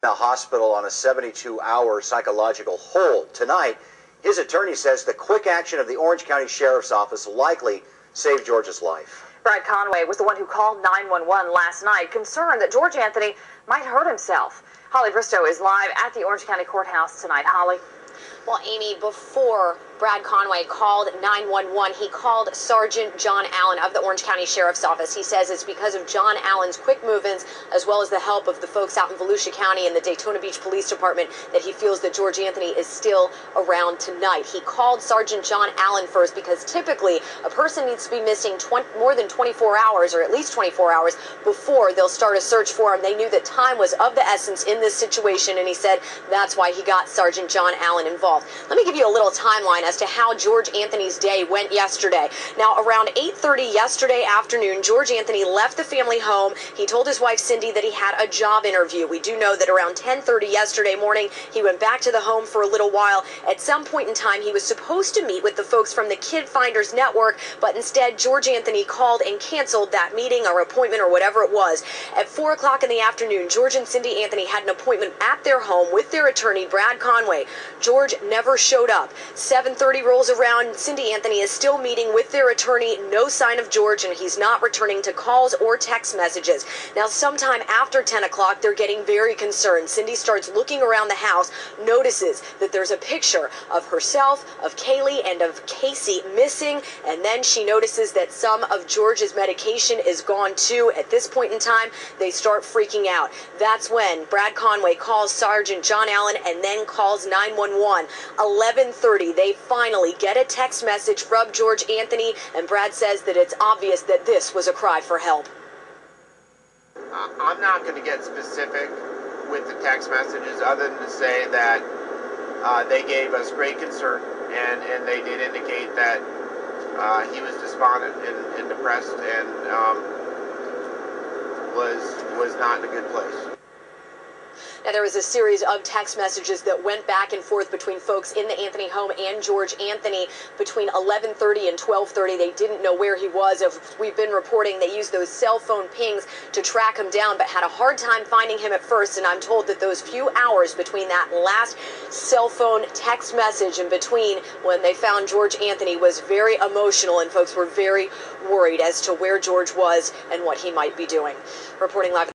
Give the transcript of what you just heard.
The hospital on a 72-hour psychological hold. Tonight, his attorney says the quick action of the Orange County Sheriff's Office likely saved George's life. Brad Conway was the one who called 911 last night, concerned that George Anthony might hurt himself. Holly Bristow is live at the Orange County Courthouse tonight. Holly. Well, Amy, before Brad Conway called 911, he called Sergeant John Allen of the Orange County Sheriff's Office. He says it's because of John Allen's quick movements, as well as the help of the folks out in Volusia County and the Daytona Beach Police Department, that he feels that George Anthony is still around tonight. He called Sergeant John Allen first because typically a person needs to be missing more than 24 hours, or at least 24 hours, before they'll start a search for him. They knew that time was of the essence in this situation, and he said that's why he got Sergeant John Allen involved. Let me give you a little timeline as to how George Anthony's day went yesterday. Now, around 8:30 yesterday afternoon, George Anthony left the family home. He told his wife, Cindy, that he had a job interview. We do know that around 10:30 yesterday morning, he went back to the home for a little while. At some point in time, he was supposed to meet with the folks from the Kid Finders Network, but instead, George Anthony called and canceled that meeting or appointment or whatever it was. At 4 o'clock in the afternoon, George and Cindy Anthony had an appointment at their home with their attorney, Brad Conway. George never showed up. 7:30 rolls around. Cindy Anthony is still meeting with their attorney. No sign of George, and he's not returning to calls or text messages. Now, sometime after 10 o'clock, they're getting very concerned. Cindy starts looking around the house, notices that there's a picture of herself, of Kaylee, and of Casey missing, and then she notices that some of George's medication is gone too. At this point in time, they start freaking out. That's when Brad Conway calls Sergeant John Allen and then calls 911. 11:30, they finally get a text message from George Anthony, and Brad says that it's obvious that this was a cry for help. I'm not going to get specific with the text messages other than to say that they gave us great concern, and they did indicate that he was despondent and depressed and was not in a good place. Now, there was a series of text messages that went back and forth between folks in the Anthony home and George Anthony between 11:30 and 12:30. They didn't know where he was. As we've been reporting, they used those cell phone pings to track him down, but had a hard time finding him at first. And I'm told that those few hours between that last cell phone text message and between when they found George Anthony was very emotional, and folks were very worried as to where George was and what he might be doing. Reporting live.